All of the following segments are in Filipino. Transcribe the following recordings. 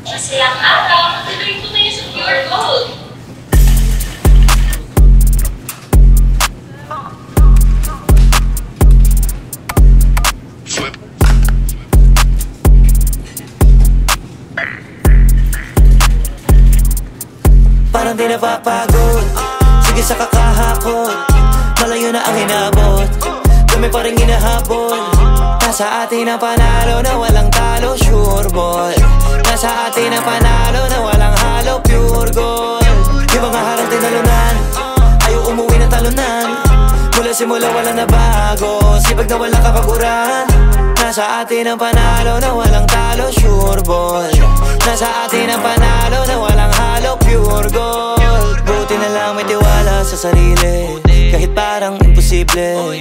Masayang araw, tuloy po tayo sa Pure Gold. Parang di napapagod, sige sa kakahakot, malayo na ang inabot, kami pa rin hinahabol. Nasa atin ang panalo na walang talo, sure ball. Nasa atin ang panalo na walang halo, pure gold. Yung mga harang tinalunan, ayaw umuwi ng talunan. Mula simula wala na bago, sipag na walang kapaguran. Nasa atin ang panalo na walang talo, sure ball. Nasa atin ang panalo na walang halo, pure gold. Buti na lang may tiwala sa sarili, kahit parang imposible.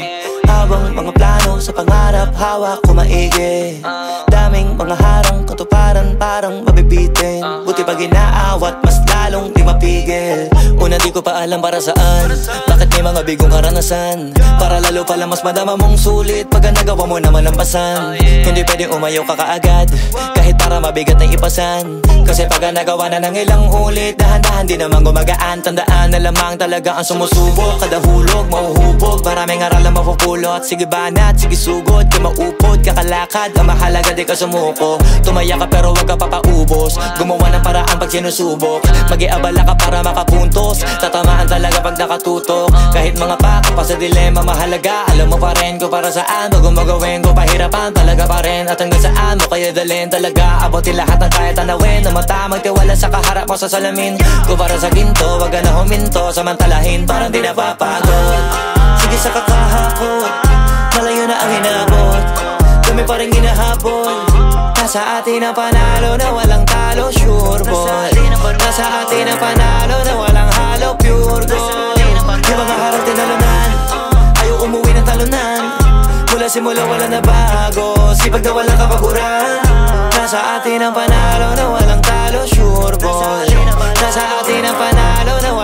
Habang mga plano sa pangarap, hawak ko maigi. Daming mga harang, katuparan parang mabibitin. Buti pag inaawat, mas lalong di mapigil. Una di ko pa alam para saan, bakit may mga bigong karanasan. Para lalo pala mas madama mong sulit pag nagawa mo naman ang pasan. Hindi pwedeng umayaw ka kaagad, kahit para mabigat na ipasan. Kasi pag nagawa na ng ilang ulit, dahan-dahan di naman gumagaan. Tandaan na lamang talaga ang sumusubok, kada hulog mauhubog, maraming aral ang mapupulot. Sige banat, sige sugod, di maupod, kakalakad. Ang mahalaga di ka sumuko, tumaya ka pero wag ka papaubos. Gumawa ng paraan pag sinusubok, mag-iabala ka para makapuntos. Tatamaan talaga pag nakatutok, kahit mga pako pa sa dilema mahalaga. Alam mo pa rin ko para saan, bago magawin ko pahirapan talaga pa rin. At hanggang saan mo kaya dalhin talaga, abutin lahat ng kaya tanawin. Na mata magtiwala sa kaharap mo sa salamin, ko para sa ginto, wag ka na huminto. Samantalahin parang di napapagod, sige sa kakahakot, malayo na ang inabot, kami pa rin hinahabol. Nasa atin ang panalo na walang talo, sure ball. Nasa atin ang panalo na walang halo, pure gold. Yung mga harang tinalunan, ayaw umuwi ng talunan. Mula simula wala na bago, sipag na walang kapaguran. Nasa atin ang panalo na walang talo, sure ball. Nasa atin ang panalo na walang